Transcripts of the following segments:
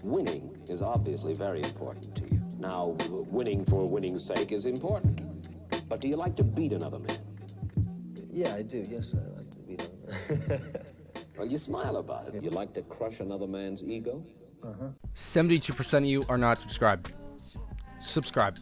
Winning is obviously very important to you. Now, winning for winning's sake is important. But do you like to beat another man? Yeah, I do. Yes, I like to beat him. Well, you smile about it. You like to crush another man's ego? 72% of you are not subscribed. Subscribe.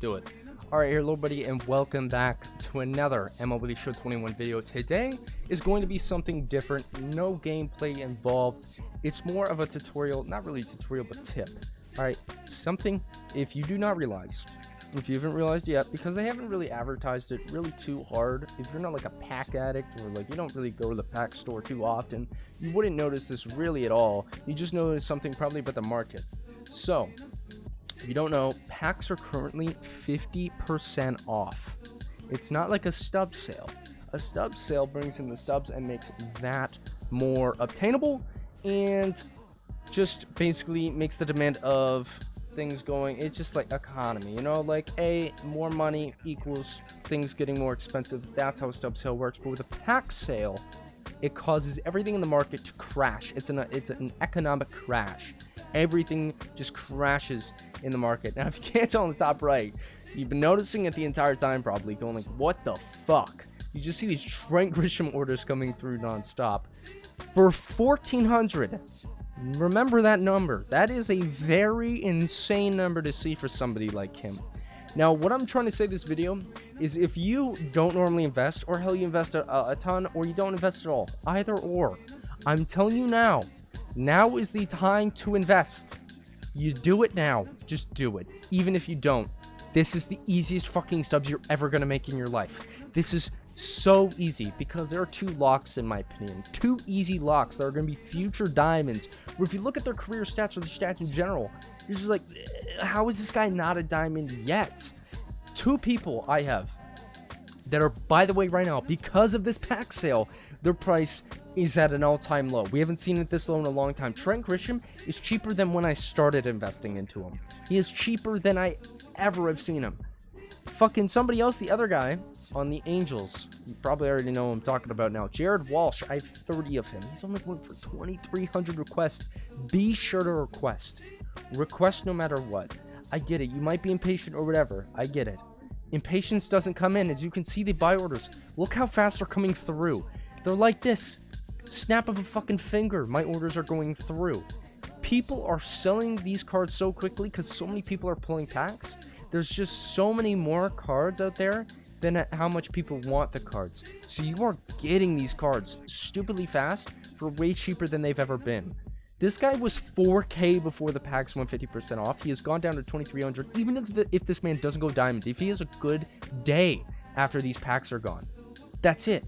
Do it. Alright, here, little buddy, and welcome back to another MLB Show 21 video. Today is going to be something different. No gameplay involved. It's more of a tutorial. Not really a tutorial, but tip. Alright, something, if you do not realize, if you haven't realized yet, because they haven't really advertised it really too hard. If you're not like a pack addict or like you don't really go to the pack store too often, you wouldn't notice this really at all. You just notice something probably about the market. So, if you don't know, packs are currently 50% off. It's not like a stub sale. A stub sale brings in the stubs and makes that more obtainable and just basically makes the demand of things going. It's just like economy, you know, like more money equals things getting more expensive. That's how a stub sale works. But with a pack sale, it causes everything in the market to crash. It's an economic crash. Everything just crashes in the market. Now, if you can't tell on the top right, you've been noticing it the entire time, probably going like, what the fuck? You just see these Trent Grisham orders coming through nonstop for 1,400. Remember that number. That is a very insane number to see for somebody like him. Now, what I'm trying to say this video is if you don't normally invest, or hell, you invest a ton, or you don't invest at all, either or, I'm telling you now is the time to invest. You do it now. Just do it. Even if you don't. This is the easiest fucking stubs you're ever going to make in your life. This is so easy because there are two locks, in my opinion. Two easy locks that are going to be future diamonds. Where if you look at their career stats or the stats in general, you're just like, how is this guy not a diamond yet? Two people I have that are, by the way, right now, because of this pack sale, their price is at an all-time low. We haven't seen it this low in a long time. Trent Grisham is cheaper than when I started investing into him. He is cheaper than I ever have seen him. Fucking somebody else, the other guy on the Angels, you probably already know who I'm talking about now. Jared Walsh, I have 30 of him. He's only going for 2,300 requests. Be sure to request. Request no matter what. I get it. You might be impatient or whatever. I get it. Impatience doesn't come in. As you can see, the buy orders. Look how fast they're coming through. They're like this. Snap of a fucking finger. My orders are going through. People are selling these cards so quickly because so many people are pulling packs. There's just so many more cards out there than how much people want the cards. So you are getting these cards stupidly fast for way cheaper than they've ever been. This guy was 4K before the packs went 50% off. He has gone down to 2,300. Even if this man doesn't go diamond, if he has a good day after these packs are gone, that's it.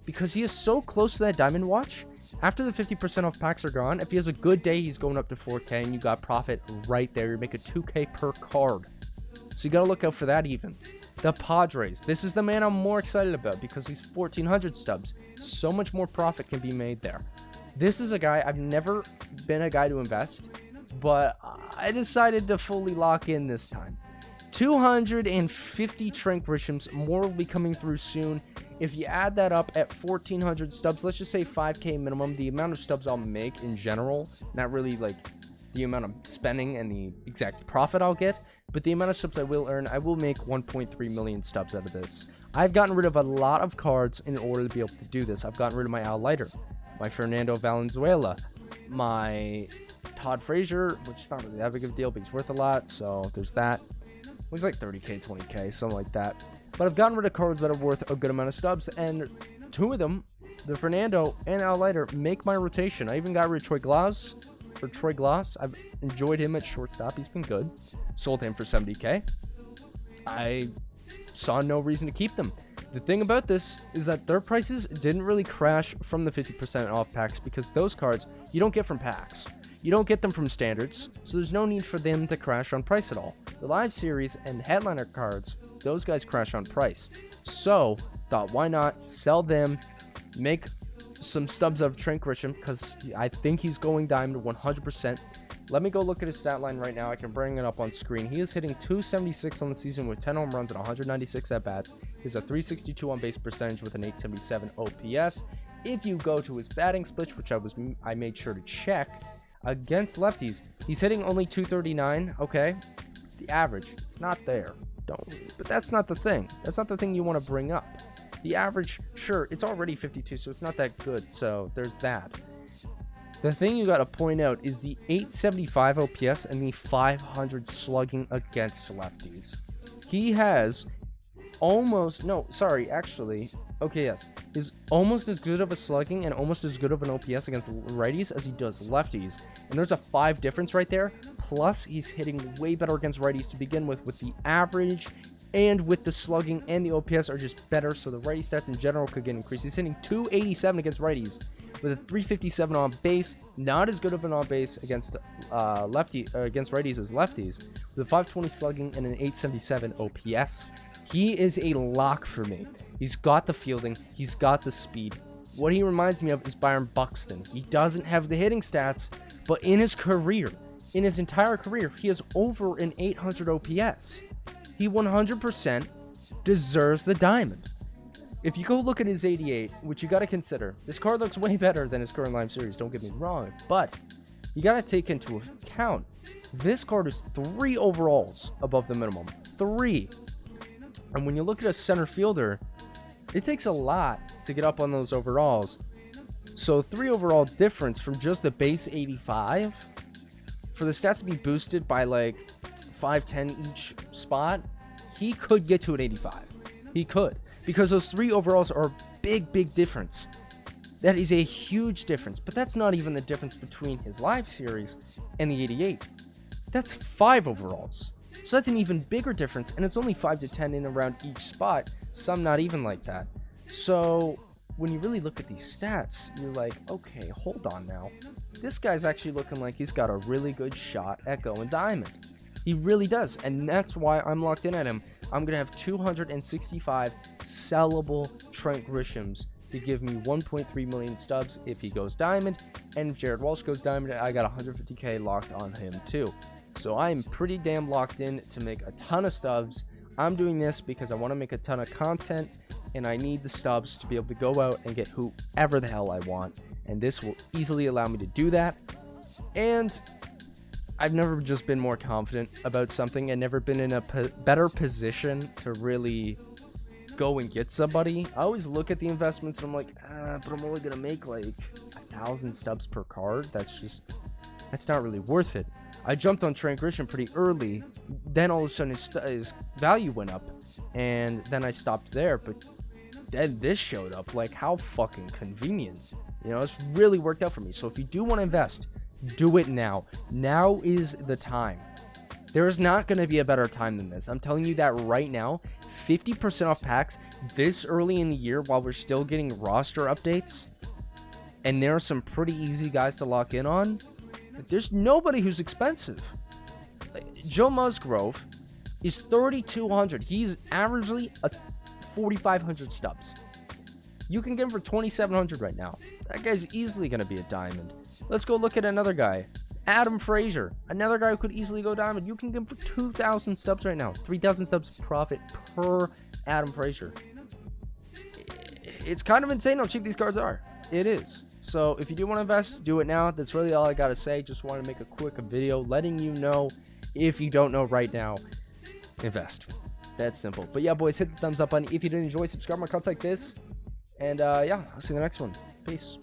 Because he is so close to that diamond watch, after the 50% off packs are gone, if he has a good day, he's going up to 4K, and you got profit right there. You make a 2K per card. So you got to look out for that even. The Padres. This is the man I'm more excited about because he's 1,400 stubs. So much more profit can be made there. This is a guy, I've never been a guy to invest, but I decided to fully lock in this time. 250 Trent Grishams. More will be coming through soon. If you add that up at 1,400 stubs, let's just say 5K minimum, the amount of stubs I'll make in general, not really like the amount of spending and the exact profit I'll get, but the amount of stubs I will earn, I will make 1.3 million stubs out of this. I've gotten rid of a lot of cards in order to be able to do this. I've gotten rid of my Al Leiter, my Fernando Valenzuela, my Todd Frazier, which is not really that big of a deal, but he's worth a lot, so there's that. He's like 30K, 20K, something like that. But I've gotten rid of cards that are worth a good amount of stubs, and two of them, the Fernando and Al Leiter, make my rotation. I even got rid of Troy Glass. I've enjoyed him at shortstop. He's been good. Sold him for 70K. I saw no reason to keep them. The thing about this is that their prices didn't really crash from the 50% off packs because those cards you don't get from packs. You don't get them from standards, so there's no need for them to crash on price at all. The live series and headliner cards, those guys crash on price. So, thought why not sell them, make some stubs of Trent Grisham because I think he's going diamond 100%. Let me go look at his stat line right now. I can bring it up on screen. He is hitting 276 on the season with 10 home runs and 196 at-bats. He has a 362 on base percentage with an 877 OPS. If you go to his batting splits, which I made sure to check, Against lefties, he's hitting only 239. Okay, the average, it's not there. But that's not the thing. That's not the thing you want to bring up. The average, sure, it's already 52, so it's not that good. So there's that. The thing you got to point out is the 875 OPS and the 500 slugging against lefties. He has almost, no, sorry, actually, okay, yes, is almost as good of a slugging and almost as good of an OPS against righties as he does lefties. And there's a 5 difference right there. Plus, he's hitting way better against righties to begin with the average and with the slugging and the OPS are just better. So the righty stats in general could get increased. He's hitting 287 against righties with a 357 on base. Not as good of an on base against against righties as lefties, with a 520 slugging and an 877 OPS. He is a lock for me. He's got the fielding. He's got the speed. What he reminds me of is Byron Buxton. He doesn't have the hitting stats, but in his career, in his entire career, he has over an 800 OPS. He 100% deserves the diamond. If you go look at his 88, which you got to consider, this card looks way better than his current Lime Series, don't get me wrong, but you got to take into account, this card is 3 overalls above the minimum. 3. And when you look at a center fielder, it takes a lot to get up on those overalls. So 3 overall difference from just the base 85, for the stats to be boosted by like 510 each spot, he could get to an 85. He could, because those 3 overalls are a big difference. That is a huge difference, but that's not even the difference between his live series and the 88. That's 5 overalls. So that's an even bigger difference, and it's only 5 to 10 in around each spot, some not even like that. So when you really look at these stats, you're like, okay, hold on now. This guy's actually looking like he's got a really good shot at going diamond. He really does, and that's why I'm locked in at him. I'm going to have 265 sellable Trent Grishams to give me 1.3 million stubs if he goes diamond, and if Jared Walsh goes diamond, I got 150k locked on him too. So I'm pretty damn locked in to make a ton of stubs. I'm doing this because I want to make a ton of content, and I need the stubs to be able to go out and get whoever the hell I want, and this will easily allow me to do that. And I've never just been more confident about something and never been in a better position to really go and get somebody. I always look at the investments and I'm like, but I'm only gonna make like 1,000 stubs per card. That's not really worth it. I jumped on Trent Grisham pretty early, then all of a sudden his value went up, and then I stopped there, but then this showed up. Like, how fucking convenient. You know, it's really worked out for me. So if you do want to invest, do it now. Now is the time. There is not going to be a better time than this. I'm telling you that right now. 50% off packs this early in the year while we're still getting roster updates. And there are some pretty easy guys to lock in on. There's nobody who's expensive. Joe Musgrove is 3,200. He's averagely a 4,500 stubs. You can get him for 2,700 right now. That guy's easily going to be a diamond. Let's go look at another guy. Adam Frazier, another guy who could easily go diamond. You can get him for 2,000 stubs right now. 3,000 stubs profit per Adam Frazier. It's kind of insane how cheap these cards are. It is. So if you do want to invest, do it now. That's really all I got to say. Just wanted to make a quick video letting you know, if you don't know right now, invest. That's simple. But yeah, boys, hit the thumbs up button if you did enjoy. Subscribe to my content like this. And yeah, I'll see you in the next one. Peace.